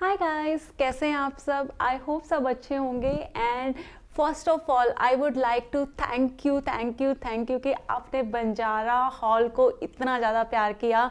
Hi guys, कैसे हैं आप सब। आई होप सब अच्छे होंगे। And first of all I would like to thank you कि आपने बंजारा हॉल को इतना ज़्यादा प्यार किया।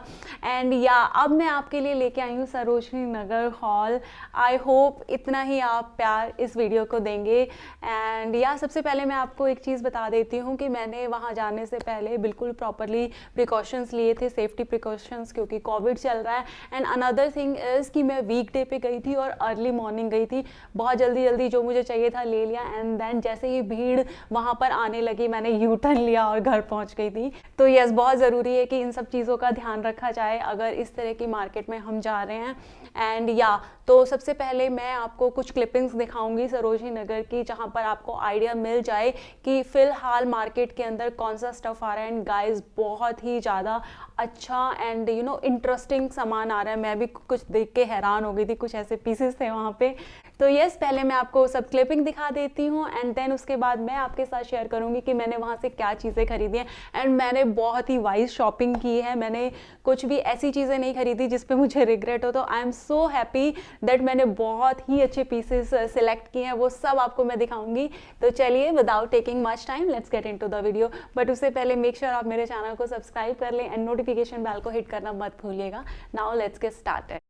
एंड या अब मैं आपके लिए लेके आई हूँ Sarojini Nagar hall. I hope इतना ही आप प्यार इस वीडियो को देंगे। एंड या सबसे पहले मैं आपको एक चीज़ बता देती हूँ कि मैंने वहाँ जाने से पहले बिल्कुल प्रॉपरली प्रिकॉशंस लिए थे, सेफ्टी प्रिकॉशंस, क्योंकि कोविड चल रहा है। एंड अनदर थिंग इज़ कि मैं वीकडे पे गई थी और अर्ली मॉर्निंग गई थी। बहुत जल्दी जल्दी जो मुझे चाहिए था ले लिया। एंड देन जैसे ही भीड़ वहाँ पर आने लगी मैंने यू टर्न लिया और घर पहुँच गई थी। तो यस, बहुत ज़रूरी है कि इन सब चीज़ों का ध्यान रखा जाए अगर इस तरह की मार्केट में हम जा रहे हैं। एंड या तो सबसे पहले मैं आपको कुछ क्लिपिंग्स दिखाऊंगी सरोजनी नगर की, जहाँ पर आपको आइडिया मिल जाए कि फ़िलहाल मार्केट के अंदर कौन सा स्टफ़ आ रहा है। एंड गाइस, बहुत ही ज़्यादा अच्छा एंड इंटरेस्टिंग सामान आ रहा है। मैं भी कुछ देख के हैरान हो गई थी, कुछ ऐसे पीसेस थे वहाँ पे। तो यस, पहले मैं आपको सब क्लिपिंग दिखा देती हूँ एंड देन उसके बाद मैं आपके साथ शेयर करूँगी कि मैंने वहाँ से क्या चीज़ें खरीदी हैं। एंड मैंने बहुत ही वाइज शॉपिंग की है। मैंने कुछ भी ऐसी चीज़ें नहीं खरीदी जिस पे मुझे रिग्रेट हो। तो आई एम सो हैप्पी दैट मैंने बहुत ही अच्छे पीसेस सिलेक्ट किए हैं, वो सब आपको मैं दिखाऊंगी। तो चलिए, without taking much time, let's get into the video. But उससे पहले मेक श्योर आप मेरे चैनल को सब्सक्राइब कर लें एंड नोटिफिकेशन बेल को हिट करना मत भूलिएगा। Now let's get started.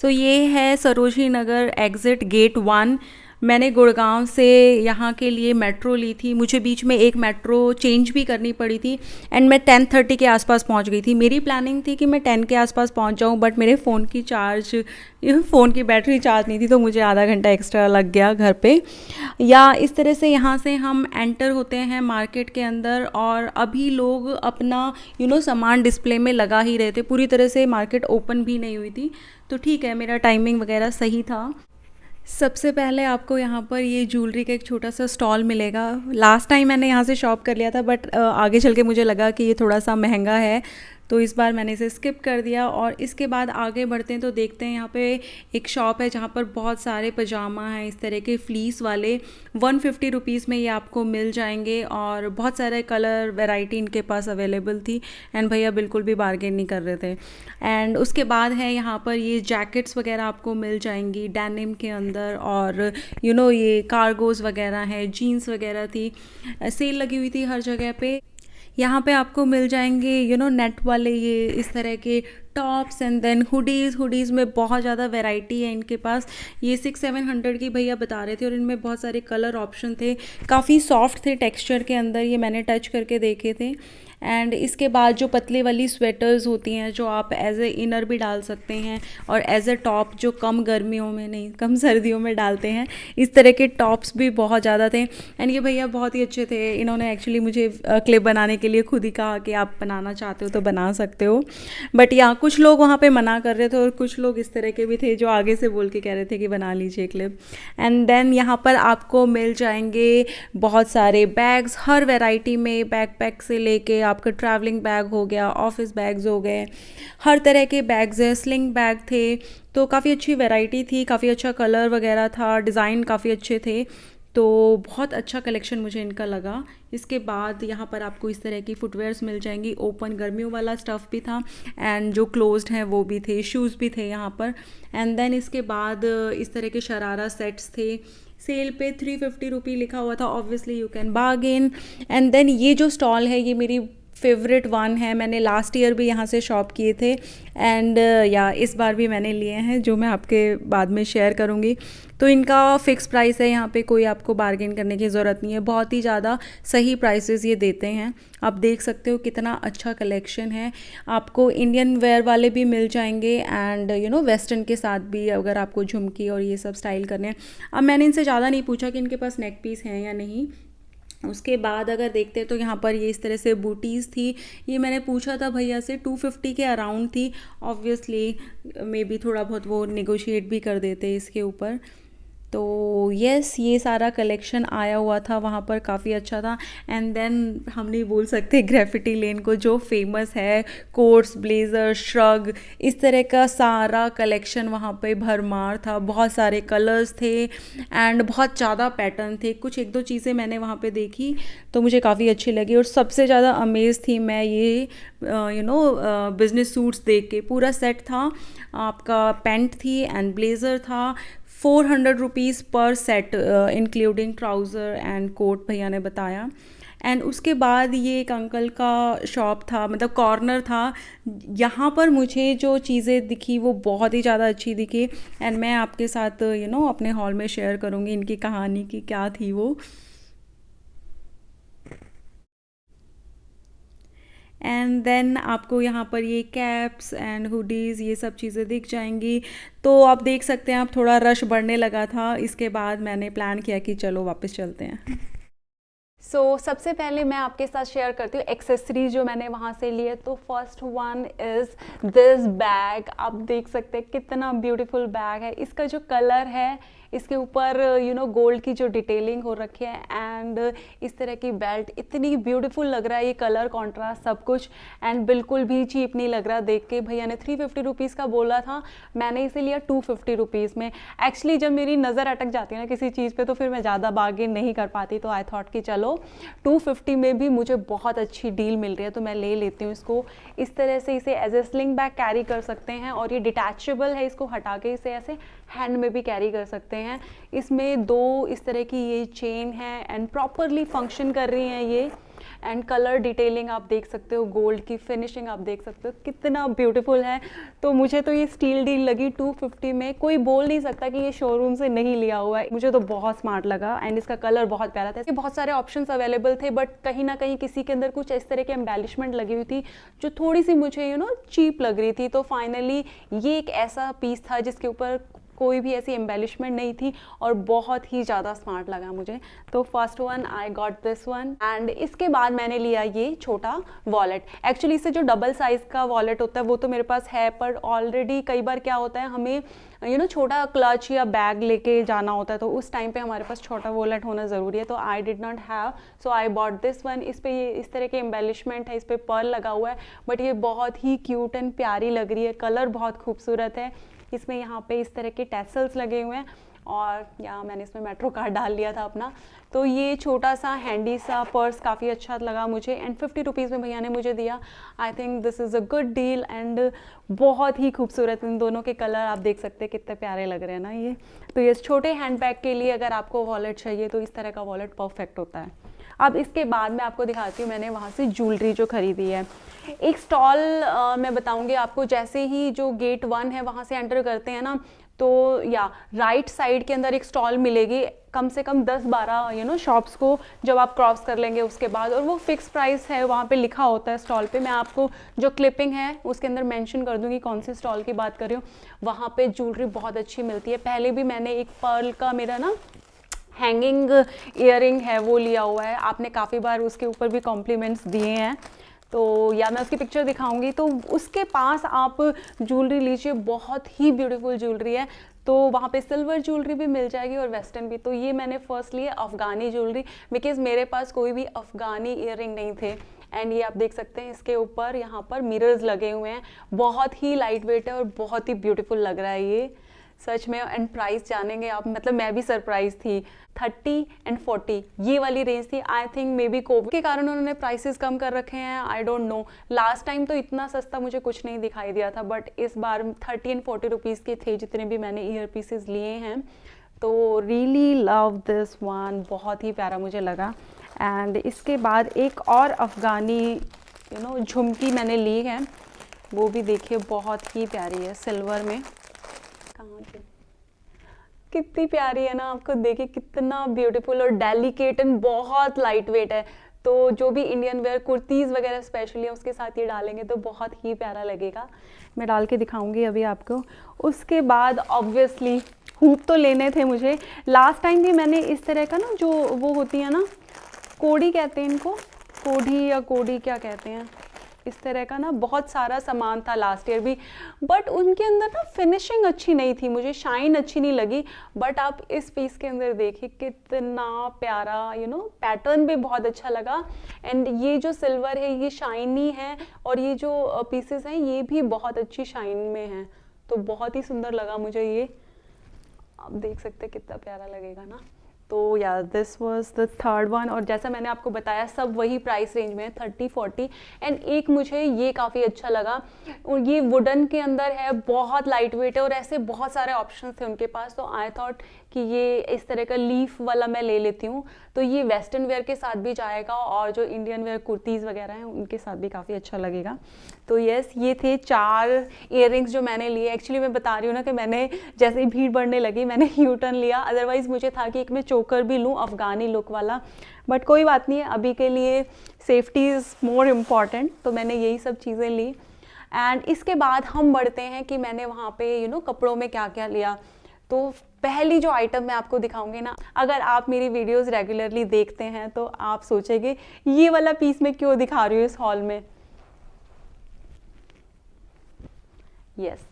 तो ये है सरोजनी नगर एग्ज़िट गेट 1। मैंने गुड़गांव से यहाँ के लिए मेट्रो ली थी। मुझे बीच में एक मेट्रो चेंज भी करनी पड़ी थी एंड मैं 10:30 के आसपास पहुँच गई थी। मेरी प्लानिंग थी कि मैं 10 के आसपास पहुँच जाऊँ, बट मेरे फ़ोन की बैटरी चार्ज नहीं थी, तो मुझे आधा घंटा एक्स्ट्रा लग गया घर पे। या इस तरह से यहाँ से हम एंटर होते हैं मार्केट के अंदर और अभी लोग अपना सामान डिस्प्ले में लगा ही रहे थे। पूरी तरह से मार्केट ओपन भी नहीं हुई थी, तो ठीक है, मेरा टाइमिंग वगैरह सही था। सबसे पहले आपको यहाँ पर ये ज्वेलरी का एक छोटा सा स्टॉल मिलेगा। लास्ट टाइम मैंने यहाँ से शॉप कर लिया था, बट आगे चल के मुझे लगा कि ये थोड़ा सा महंगा है, तो इस बार मैंने इसे स्किप कर दिया। और इसके बाद आगे बढ़ते हैं तो देखते हैं यहाँ पे एक शॉप है जहाँ पर बहुत सारे पजामा हैं इस तरह के फ्लीस वाले। 150 रुपीज़ में ये आपको मिल जाएंगे और बहुत सारे कलर वैरायटी इनके पास अवेलेबल थी। एंड भैया बिल्कुल भी बार्गेन नहीं कर रहे थे। एंड उसके बाद है यहाँ पर ये जैकेट्स वगैरह आपको मिल जाएंगी डेनिम के अंदर, और ये कार्गोज वगैरह हैं, जीन्स वगैरह थी। सेल लगी हुई थी हर जगह पे। यहाँ पे आपको मिल जाएंगे नेट वाले ये इस तरह के टॉप्स एंड देन हुडीज़ में बहुत ज़्यादा वैरायटी है इनके पास। ये 600-700 की भैया बता रहे थे और इनमें बहुत सारे कलर ऑप्शन थे। काफ़ी सॉफ्ट थे टेक्सचर के अंदर, ये मैंने टच करके देखे थे। एंड इसके बाद जो पतली वाली स्वेटर्स होती हैं जो आप एज ए इनर भी डाल सकते हैं और एज ए टॉप जो कम गर्मियों में नहीं कम सर्दियों में डालते हैं, इस तरह के टॉप्स भी बहुत ज़्यादा थे। एंड ये भैया बहुत ही अच्छे थे। इन्होंने एक्चुअली मुझे क्लिप बनाने के लिए खुद ही कहा कि आप बनाना चाहते हो तो बना सकते हो, बट यहाँ कुछ लोग वहाँ पे मना कर रहे थे और कुछ लोग इस तरह के भी थे जो आगे से बोल के कह रहे थे कि बना लीजिए क्लिप। एंड देन यहाँ पर आपको मिल जाएंगे बहुत सारे बैग्स हर वैरायटी में, बैकपैक से लेके आपका ट्रैवलिंग बैग हो गया, ऑफिस बैग्स हो गए, हर तरह के बैग्स है, स्लिंग बैग थे। तो काफ़ी अच्छी वैरायटी थी, काफ़ी अच्छा कलर वगैरह था, डिज़ाइन काफ़ी अच्छे थे। तो बहुत अच्छा कलेक्शन मुझे इनका लगा। इसके बाद यहाँ पर आपको इस तरह की फुटवेयर्स मिल जाएंगी। ओपन गर्मियों वाला स्टफ़ भी था एंड जो क्लोज्ड हैं वो भी थे, शूज़ भी थे यहाँ पर। एंड देन इसके बाद इस तरह के शरारा सेट्स थे। सेल पे 350 रुपी लिखा हुआ था। Obviously you can bargain. And then ये जो स्टॉल है ये मेरी फेवरेट वन है। मैंने लास्ट ईयर भी यहाँ से शॉप किए थे एंड या इस बार भी मैंने लिए हैं, जो मैं आपके बाद में शेयर करूँगी। तो इनका फ़िक्स प्राइस है, यहाँ पे कोई आपको बार्गेन करने की ज़रूरत नहीं है। बहुत ही ज़्यादा सही प्राइसेस ये देते हैं। आप देख सकते हो कितना अच्छा कलेक्शन है। आपको इंडियन वेयर वाले भी मिल जाएंगे एंड वेस्टर्न के साथ भी, अगर आपको झुमकी और ये सब स्टाइल करने हैं। अब मैंने इनसे ज़्यादा नहीं पूछा कि इनके पास नेक पीस हैं या नहीं। उसके बाद अगर देखते हैं तो यहाँ पर ये इस तरह से बूटीज़ थी। ये मैंने पूछा था भैया से, 250 के अराउंड थी। ऑब्वियसली मे बी थोड़ा बहुत वो नेगोशिएट भी कर देते इसके ऊपर। तो यस, ये सारा कलेक्शन आया हुआ था वहाँ पर, काफ़ी अच्छा था। एंड देन हम नहीं बोल सकते ग्रेफिटी लेन को, जो फेमस है, कोट्स, ब्लेज़र, श्रग, इस तरह का सारा कलेक्शन वहाँ पे भरमार था। बहुत सारे कलर्स थे एंड बहुत ज़्यादा पैटर्न थे। कुछ एक दो चीज़ें मैंने वहाँ पे देखी तो मुझे काफ़ी अच्छी लगी, और सबसे ज़्यादा अमेज थी मैं ये बिजनेस सूट्स देख के। पूरा सेट था आपका, पैंट थी एंड ब्लेज़र था, 400 रुपीज़ पर set, including trouser and coat, भैया ने बताया। एंड उसके बाद ये एक अंकल का शॉप था, मतलब कॉर्नर था, यहाँ पर मुझे जो चीज़ें दिखी वो बहुत ही ज़्यादा अच्छी दिखी। एंड मैं आपके साथ अपने हॉल में शेयर करूँगी इनकी कहानी की क्या थी वो। एंड देन आपको यहाँ पर ये कैप्स एंड हुडीज़, ये सब चीज़ें दिख जाएंगी। तो आप देख सकते हैं, आप थोड़ा रश बढ़ने लगा था। इसके बाद मैंने प्लान किया कि चलो वापस चलते हैं। सबसे पहले मैं आपके साथ शेयर करती हूँ एक्सेसरीज जो मैंने वहाँ से लिए। तो first one is this bag. आप देख सकते हैं कितना ब्यूटीफुल बैग है। इसका जो कलर है, इसके ऊपर गोल्ड की जो डिटेलिंग हो रखी है, एंड इस तरह की बेल्ट, इतनी ब्यूटीफुल लग रहा है ये कलर कॉन्ट्रास्ट सब कुछ, एंड बिल्कुल भी चीप नहीं लग रहा देख के। भैया ने 350 रुपीज़ का बोला था, मैंने इसे लिया 250 रुपीज़ में। एक्चुअली जब मेरी नज़र अटक जाती है ना किसी चीज़ पे, तो फिर मैं ज़्यादा बार्गेन नहीं कर पाती, तो आई थॉट कि चलो 250 में भी मुझे बहुत अच्छी डील मिल रही है तो मैं ले लेती हूँ इसको। इस तरह से इसे as a sling bag carry कर सकते हैं, और ये डिटैचेबल है, इसको हटा के इसे ऐसे हैंड में भी कैरी कर सकते हैं। इसमें दो इस तरह की ये चेन है एंड प्रॉपरली फंक्शन कर रही हैं ये। एंड कलर डिटेलिंग आप देख सकते हो, गोल्ड की फिनिशिंग आप देख सकते हो कितना ब्यूटीफुल है। तो मुझे तो ये स्टील डील लगी 250 में, कोई बोल नहीं सकता कि ये शोरूम से नहीं लिया हुआ है। मुझे तो बहुत स्मार्ट लगा एंड इसका कलर बहुत प्यारा था। बहुत सारे ऑप्शंस अवेलेबल थे, बट कहीं ना कहीं किसी के अंदर कुछ इस तरह की एम्बेलिशमेंट लगी हुई थी जो थोड़ी सी मुझे चीप लग रही थी। तो फाइनली ये एक ऐसा पीस था जिसके ऊपर कोई भी ऐसी एम्बेलिशमेंट नहीं थी और बहुत ही ज़्यादा स्मार्ट लगा मुझे। तो first one I got this one. And इसके बाद मैंने लिया ये छोटा वॉलेट। एक्चुअली इससे जो डबल साइज़ का वॉलेट होता है वो तो मेरे पास है, पर ऑलरेडी कई बार क्या होता है, हमें छोटा क्लच या बैग लेके जाना होता है, तो उस टाइम पे हमारे पास छोटा वॉलेट होना ज़रूरी है। तो I did not have, so I bought this one. इस पे ये इस तरह के एम्बेलिशमेंट है, इस पे पर्ल लगा हुआ है, बट ये बहुत ही क्यूट एंड प्यारी लग रही है। कलर बहुत खूबसूरत है। इसमें यहाँ पे इस तरह के टैसल्स लगे हुए हैं, और यहाँ मैंने इसमें मेट्रो कार्ड डाल लिया था अपना। तो ये छोटा सा हैंडी सा पर्स काफ़ी अच्छा लगा मुझे, एंड 50 रुपीज़ में भैया ने मुझे दिया। I think this is a good deal, and बहुत ही खूबसूरत इन दोनों के कलर आप देख सकते हैं कितने प्यारे लग रहे हैं ना ये। तो ये छोटे हैंड बैग के लिए अगर आपको वॉलेट चाहिए तो इस तरह का वॉलेट परफेक्ट होता है। अब इसके बाद मैं आपको दिखाती हूँ मैंने वहाँ से ज्वेलरी जो खरीदी है। एक स्टॉल मैं बताऊँगी आपको, जैसे ही जो गेट 1 है वहाँ से एंटर करते हैं ना, तो या राइट साइड के अंदर एक स्टॉल मिलेगी, कम से कम 10-12 शॉप्स को जब आप क्रॉस कर लेंगे उसके बाद, और वो फिक्स प्राइस है वहाँ पे लिखा होता है स्टॉल पे। मैं आपको जो क्लिपिंग है उसके अंदर मेंशन कर दूँगी कौन से स्टॉल की बात कर रही हूँ। वहाँ पे ज्वेलरी बहुत अच्छी मिलती है। पहले भी मैंने एक पर्ल का मेरा ना हैंगिंग ईयरिंग है वो लिया हुआ है, आपने काफ़ी बार उसके ऊपर भी कॉम्प्लीमेंट्स दिए हैं, तो या मैं उसकी पिक्चर दिखाऊंगी। तो उसके पास आप ज्वेलरी लीजिए, बहुत ही ब्यूटीफुल ज्वेलरी है। तो वहाँ पे सिल्वर ज्वेलरी भी मिल जाएगी और वेस्टर्न भी। तो ये मैंने फर्स्ट लिए अफ़गानी ज्वेलरी, बिकॉज़ मेरे पास कोई भी अफ़गानी ईयरिंग नहीं थे। एंड ये आप देख सकते हैं इसके ऊपर यहाँ पर मिरर्स लगे हुए हैं, बहुत ही लाइट वेट है और बहुत ही ब्यूटीफुल लग रहा है ये सच में। एंड प्राइस जानेंगे आप, मतलब मैं भी सरप्राइज थी। 30 एंड 40 ये वाली रेंज थी। I think may be Covid के कारण उन्होंने प्राइसेस कम कर रखे हैं, I don't know. Last time तो इतना सस्ता मुझे कुछ नहीं दिखाई दिया था, बट इस बार 30 एंड 40 रुपीज़ के थे जितने भी मैंने ईयर पीसेस लिए हैं। तो रियली लव दिस वन, बहुत ही प्यारा मुझे लगा। एंड इसके बाद एक और अफ़गानी झुमकी मैंने ली है, वो भी देखिए बहुत ही प्यारी है, सिल्वर में। कहाँ पे कितनी प्यारी है ना, आपको देखिए कितना ब्यूटीफुल और डेलिकेट एंड बहुत लाइट वेट है। तो जो भी इंडियन वेयर कुर्तीज़ वगैरह स्पेशली उसके साथ ये डालेंगे तो बहुत ही प्यारा लगेगा। मैं डाल के दिखाऊंगी अभी आपको। उसके बाद ऑब्वियसली हुप तो लेने थे मुझे। लास्ट टाइम भी मैंने इस तरह का ना, जो वो होती है ना, कोड़ी कहते हैं इनको, कोढ़ी या कोड़ी क्या कहते हैं, इस तरह का ना बहुत सारा सामान था लास्ट ईयर भी, बट उनके अंदर ना फिनिशिंग अच्छी नहीं थी, मुझे शाइन अच्छी नहीं लगी। बट आप इस पीस के अंदर देखिए कितना प्यारा पैटर्न भी बहुत अच्छा लगा। एंड ये जो सिल्वर है ये शाइनी है, और ये जो पीसेस हैं ये भी बहुत अच्छी शाइन में हैं, तो बहुत ही सुंदर लगा मुझे ये। आप देख सकते हैं कितना प्यारा लगेगा ना। तो या this was the third one, और जैसा मैंने आपको बताया सब वही प्राइस रेंज में है 30-40। एंड एक मुझे ये काफ़ी अच्छा लगा, और ये वुडन के अंदर है, बहुत लाइट वेट है, और ऐसे बहुत सारे ऑप्शन थे उनके पास, तो आई थॉट कि ये इस तरह का लीफ वाला मैं ले लेती हूँ। तो ये वेस्टर्न वेयर के साथ भी जाएगा, और जो इंडियन वेयर कुर्तीज़ वगैरह हैं उनके साथ भी काफ़ी अच्छा लगेगा। तो यस, ये थे 4 इयररिंग्स जो मैंने लिए। एक्चुअली मैं बता रही हूँ ना कि मैंने जैसे ही भीड़ बढ़ने लगी मैंने यू टर्न लिया, अदरवाइज़ मुझे था कि एक मैं चोकर भी लूँ अफ़गानी लुक वाला, बट कोई बात नहीं है, अभी के लिए सेफ्टी इज़ मोर इम्पॉर्टेंट, तो मैंने यही सब चीज़ें ली। एंड इसके बाद हम बढ़ते हैं कि मैंने वहाँ पे कपड़ों में क्या क्या लिया। तो पहली जो आइटम मैं आपको दिखाऊंगी ना, अगर आप मेरी वीडियोस रेगुलरली देखते हैं तो आप सोचेंगे ये वाला पीस मैं क्यों दिखा रही हूँ इस हॉल में। Yes,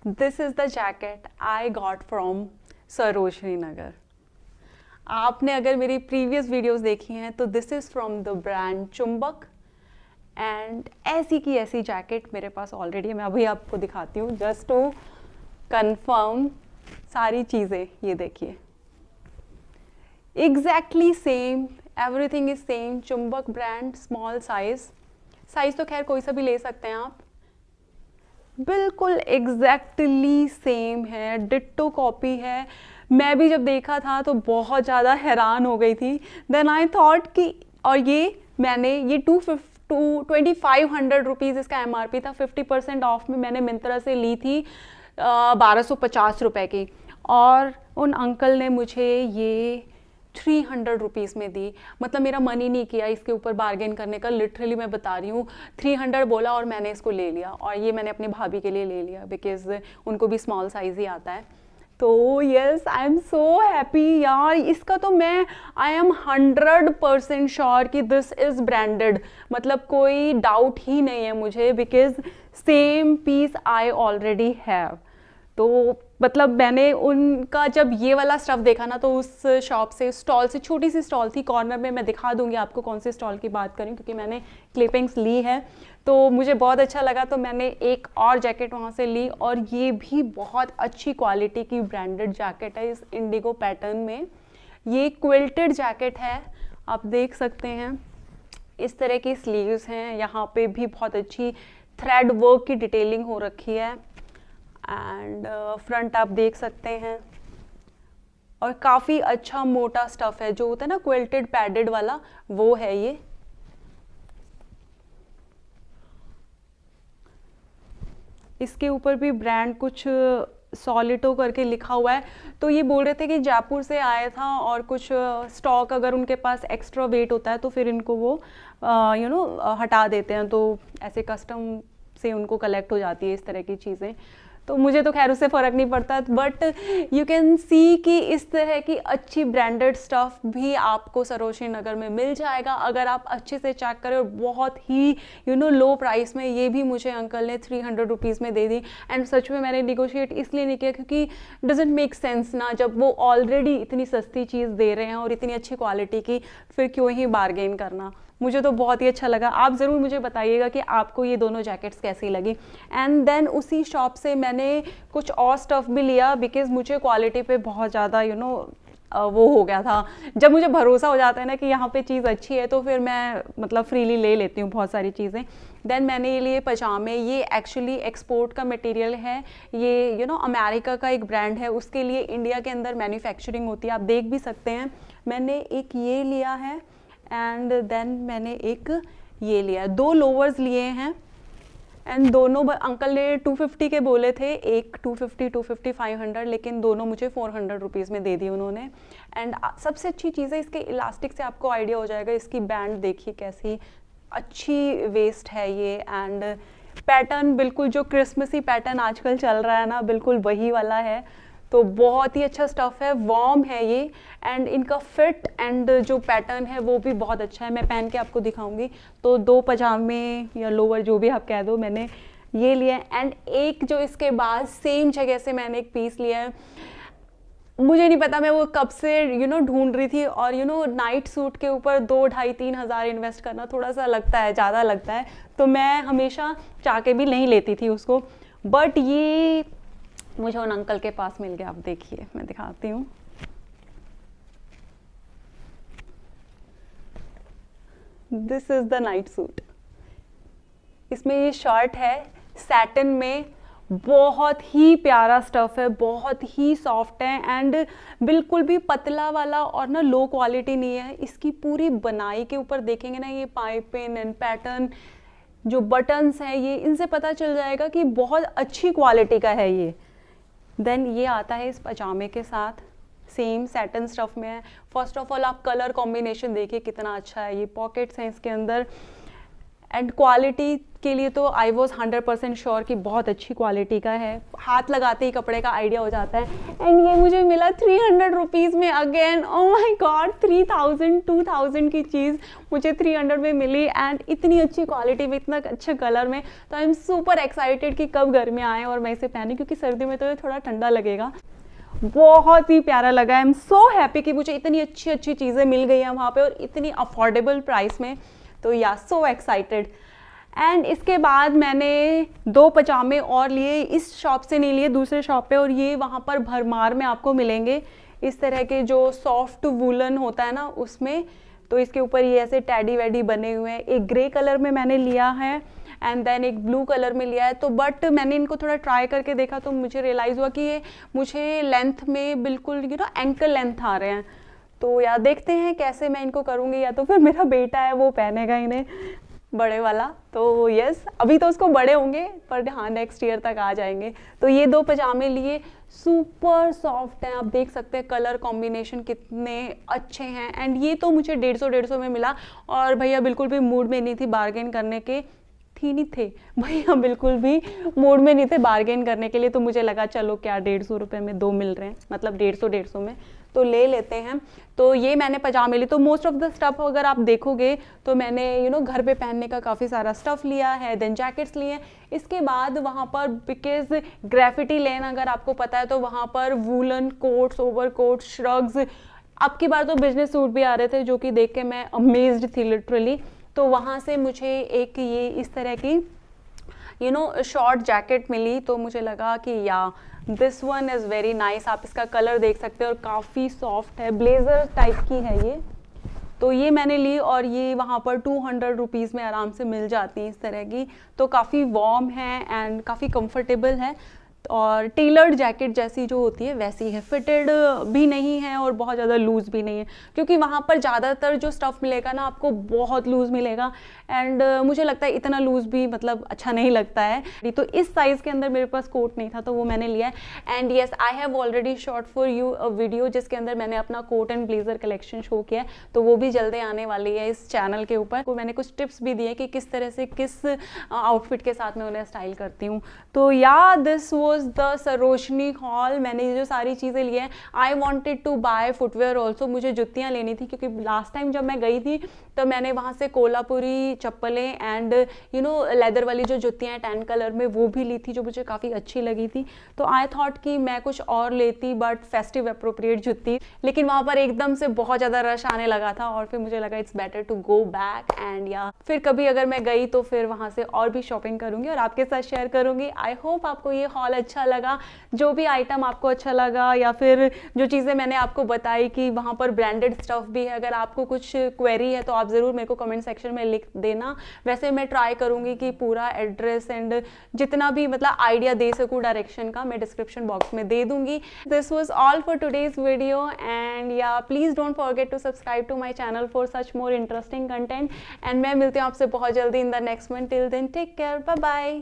this is the jacket I got from Sarojini Nagar. आपने अगर मेरी प्रीवियस वीडियोस देखी हैं तो this is from the brand Chumbak, and ऐसी की ऐसी जैकेट मेरे पास ऑलरेडी है। मैं अभी आपको दिखाती हूँ जस्ट टू कंफर्म सारी चीज़ें। ये देखिए exactly same, everything is same, चुंबक ब्रांड, स्मॉल साइज तो खैर कोई सा भी ले सकते हैं आप, बिल्कुल एग्जैक्टली सेम है, डिट्टो कॉपी है। मैं भी जब देखा था तो बहुत ज़्यादा हैरान हो गई थी। देन आई थॉट कि, और ये मैंने ये 2500 रुपीज़ इसका MRP था, 50% ऑफ में मैंने मिंत्रा से ली थी 1250 रुपये की, और उन अंकल ने मुझे ये 300 रुपीज़ में दी। मतलब मेरा मन ही नहीं किया इसके ऊपर बार्गेन करने का, लिटरली मैं बता रही हूँ। 300 बोला और मैंने इसको ले लिया, और ये मैंने अपनी भाभी के लिए ले लिया बिकॉज उनको भी स्मॉल साइज़ ही आता है। तो yes, I am so happy यार। इसका तो मैं आई एम 100% श्योर कि दिस इज़ ब्रांडेड, मतलब कोई डाउट ही नहीं है मुझे, because same piece I already have. तो मतलब मैंने उनका जब ये वाला स्टफ़ देखा ना, तो उस शॉप से, स्टॉल से, छोटी सी स्टॉल थी कॉर्नर में, मैं दिखा दूंगी आपको कौन से स्टॉल की बात करूँ क्योंकि मैंने क्लिपिंग्स ली है, तो मुझे बहुत अच्छा लगा। तो मैंने एक और जैकेट वहाँ से ली, और ये भी बहुत अच्छी क्वालिटी की ब्रांडेड जैकेट है इस इंडिगो पैटर्न में। ये क्विल्टेड जैकेट है, आप देख सकते हैं। इस तरह की स्लीव्स हैं, यहाँ पे भी बहुत अच्छी थ्रेड वर्क की डिटेलिंग हो रखी है, एंड फ्रंट आप देख सकते हैं, और काफ़ी अच्छा मोटा स्टफ़ है, जो होता है ना क्विल्टेड पैडेड वाला, वो है ये। इसके ऊपर भी ब्रांड कुछ सॉलिटो करके लिखा हुआ है। तो ये बोल रहे थे कि जयपुर से आया था, और कुछ स्टॉक अगर उनके पास एक्स्ट्रा वेट होता है तो फिर इनको वो हटा देते हैं, तो ऐसे कस्टम से उनको कलेक्ट हो जाती है इस तरह की चीज़ें। तो मुझे तो खैर उससे फ़र्क नहीं पड़ता, बट यू कैन सी कि इस तरह की अच्छी ब्रांडेड स्टफ़ भी आपको सरोजनी नगर में मिल जाएगा अगर आप अच्छे से चेक करें, और बहुत ही लो प्राइस में। ये भी मुझे अंकल ने 300 रुपीज़ में दे दी, एंड सच में मैंने निगोशिएट इसलिए नहीं किया क्योंकि डजेंट मेक सेंस ना, जब वो ऑलरेडी इतनी सस्ती चीज़ दे रहे हैं और इतनी अच्छी क्वालिटी की, फिर क्यों ही बार्गेन करना। मुझे तो बहुत ही अच्छा लगा। आप ज़रूर मुझे बताइएगा कि आपको ये दोनों जैकेट्स कैसी लगी। एंड देन उसी शॉप से मैंने कुछ और स्टफ़ भी लिया, बिकॉज़ मुझे क्वालिटी पे बहुत ज़्यादा वो हो गया था। जब मुझे भरोसा हो जाता है ना कि यहाँ पे चीज़ अच्छी है, तो फिर मैं मतलब फ्रीली ले लेती हूँ बहुत सारी चीज़ें। देन मैंने ये लिए पजामे। ये एक्चुअली एक्सपोर्ट का मटेरियल है, ये अमेरिका का एक ब्रांड है, उसके लिए इंडिया के अंदर मैन्युफैक्चरिंग होती है, आप देख भी सकते हैं। मैंने एक ये लिया है, एंड देन मैंने एक ये लिया, 2 लोवर्स लिए हैं, एंड दोनों अंकल ने 250 के बोले थे, एक 250, 250, 500, लेकिन दोनों मुझे 400 रुपीज़ में दे दी उन्होंने। एंड सबसे अच्छी चीज़ है इसके इलास्टिक से आपको आइडिया हो जाएगा। इसकी बैंड देखिए कैसी अच्छी वेस्ट है ये, एंड पैटर्न बिल्कुल जो क्रिसमसी पैटर्न आजकल चल रहा है ना, बिल्कुल वही वाला है। तो बहुत ही अच्छा स्टफ़ है, वार्म है ये, एंड इनका फिट एंड जो पैटर्न है वो भी बहुत अच्छा है। मैं पहन के आपको दिखाऊंगी। तो 2 पजामे या लोअर जो भी आप कह दो, मैंने ये लिया है। एंड एक जो इसके बाद सेम जगह से मैंने एक पीस लिया है, मुझे नहीं पता मैं वो कब से ढूंढ रही थी। और नाइट सूट के ऊपर 2-2.5-3 हज़ार इन्वेस्ट करना थोड़ा सा लगता है, ज़्यादा लगता है, तो मैं हमेशा चाह के भी नहीं लेती थी उसको। बट ये मुझे उन अंकल के पास मिल गया। आप देखिए, मैं दिखाती हूँ। This is the night suit. इसमें ये शर्ट है सैटिन में, बहुत ही प्यारा स्टफ है, बहुत ही सॉफ्ट है एंड बिल्कुल भी पतला वाला और ना लो क्वालिटी नहीं है। इसकी पूरी बनाई के ऊपर देखेंगे ना, ये पाइपिंग एंड पैटर्न, जो बटन्स हैं, ये इनसे पता चल जाएगा कि बहुत अच्छी क्वालिटी का है ये। देन ये आता है इस पजामे के साथ, सेम सैटिन स्टफ में है। फर्स्ट ऑफ ऑल आप कलर कॉम्बिनेशन देखिए कितना अच्छा है। ये पॉकेट्स हैं इसके अंदर, एंड क्वालिटी के लिए तो आई वॉज 100% श्योर कि बहुत अच्छी क्वालिटी का है। हाथ लगाते ही कपड़े का आइडिया हो जाता है। एंड ये मुझे मिला 300 रुपीज़ में अगेन। ओ माई गॉड, 3000-2000 की चीज़ मुझे 300 में मिली, एंड इतनी अच्छी क्वालिटी में, इतना अच्छे कलर में। तो आई एम सुपर एक्साइटेड कि कब घर में आए और मैं इसे पहनी, क्योंकि सर्दी में तो ये थोड़ा ठंडा लगेगा। बहुत ही प्यारा लगा। आई एम सो हैप्पी कि मुझे इतनी अच्छी अच्छी चीज़ें मिल गई हैं वहाँ पे और इतनी अफोर्डेबल प्राइस में। तो या सो एक्साइटेड। एंड इसके बाद मैंने 2 पजामे और लिए, इस शॉप से नहीं लिए, दूसरे शॉप पे, और ये वहाँ पर भरमार में आपको मिलेंगे इस तरह के जो सॉफ्ट वूलन होता है ना उसमें। तो इसके ऊपर ये ऐसे टैडी वैडी बने हुए हैं। एक ग्रे कलर में मैंने लिया है एंड देन एक ब्लू कलर में लिया है। तो बट मैंने इनको थोड़ा ट्राई करके देखा तो मुझे रियलाइज़ हुआ कि ये मुझे लेंथ में बिल्कुल एंकल लेंथ आ रहे हैं। तो यार देखते हैं कैसे मैं इनको करूँगी, या तो फिर मेरा बेटा है वो पहनेगा इन्हें, बड़े वाला। तो यस, अभी तो उसको बड़े होंगे पर हाँ नेक्स्ट ईयर तक आ जाएंगे। तो ये 2 पजामे लिए, सुपर सॉफ्ट हैं, आप देख सकते हैं कलर कॉम्बिनेशन कितने अच्छे हैं। एंड ये तो मुझे 150 में मिला, और भैया बिल्कुल भी मूड में नहीं थी बार्गेन करने के, नहीं थे भैया बिल्कुल भी मूड में नहीं थे बार्गेन करने के लिए। तो मुझे लगा चलो क्या 150 रुपये में 2 मिल रहे हैं, मतलब 150 में तो ले लेते हैं। तो ये मैंने पजामे लिए। तो मोस्ट ऑफ द स्टफ अगर आप देखोगे तो मैंने घर पे पहनने का काफ़ी सारा स्टफ लिया है, देन जैकेट्स लिए। इसके बाद वहाँ पर बिकॉज ग्रेफिटी लेन अगर आपको पता है तो वहाँ पर woollen quotes, over quotes, shrugs, अब की बार तो बिजनेस सूट भी आ रहे थे जो कि देख के मैं अमेज्ड थी लिटरली। तो वहाँ से मुझे एक ये इस तरह की शॉर्ट जैकेट मिली, तो मुझे लगा कि या this one is very nice. आप इसका कलर देख सकते हो और काफ़ी सॉफ्ट है, ब्लेजर टाइप की है ये। तो ये मैंने ली और ये वहाँ पर 200 रुपीज़ में आराम से मिल जाती है इस तरह की। तो काफ़ी वार्म है एंड काफ़ी कंफर्टेबल है, और टेलर्ड जैकेट जैसी जो होती है वैसी है, फिटेड भी नहीं है और बहुत ज़्यादा लूज़ भी नहीं है, क्योंकि वहाँ पर ज़्यादातर जो स्टफ़ मिलेगा ना आपको बहुत लूज़ मिलेगा। एंड मुझे लगता है इतना लूज़ भी मतलब अच्छा नहीं लगता है। तो इस साइज़ के अंदर मेरे पास कोट नहीं था तो वो मैंने लिया है। And yes, I have already shot for you a video जिसके अंदर मैंने अपना coat and blazer collection show किया है, तो वो भी जल्दी आने वाली है इस चैनल के ऊपर। तो मैंने कुछ टिप्स भी दिए कि किस तरह से किस आउटफिट के साथ मैं उन्हें स्टाइल करती हूँ। तो या this was the Sarojini hall. मैंने ये जो सारी चीज़ें ली हैं, I wanted to buy footwear also. मुझे जुतियाँ लेनी थी क्योंकि लास्ट टाइम जब मैं गई थी तो मैंने वहाँ से कोल्हापुरी चप्पलें एंड लेदर वाली जो जुतियाँ हैं टैन कलर में वो भी ली थी जो मुझे काफ़ी अच्छी लगी थी। तो आई थॉट कि मैं कुछ और लेती बट फेस्टिव अप्रोप्रिएट जुती, लेकिन वहाँ पर एकदम से बहुत ज़्यादा रश आने लगा था और फिर मुझे लगा it's better to go back. And या फिर कभी अगर मैं गई तो फिर वहाँ से और भी शॉपिंग करूँगी और आपके साथ शेयर करूँगी। आई होप आपको ये हॉल अच्छा लगा, जो भी आइटम आपको अच्छा लगा या फिर जो चीज़ें मैंने आपको बताई कि वहाँ पर ब्रांडेड स्टफ भी है। अगर आपको कुछ क्वेरी है तो आप ज़रूर मेरे को कमेंट सेक्शन में लिख देना। वैसे मैं ट्राई करूँगी कि पूरा एड्रेस एंड जितना भी मतलब आइडिया दे सकूँ डायरेक्शन का मैं डिस्क्रिप्शन बॉक्स में दे दूँगी। This was all for today's video and yeah please don't forget to subscribe to my channel for such more interesting content. And मैं मिलती हूँ आपसे बहुत जल्दी in the next one. Till then take care, bye bye.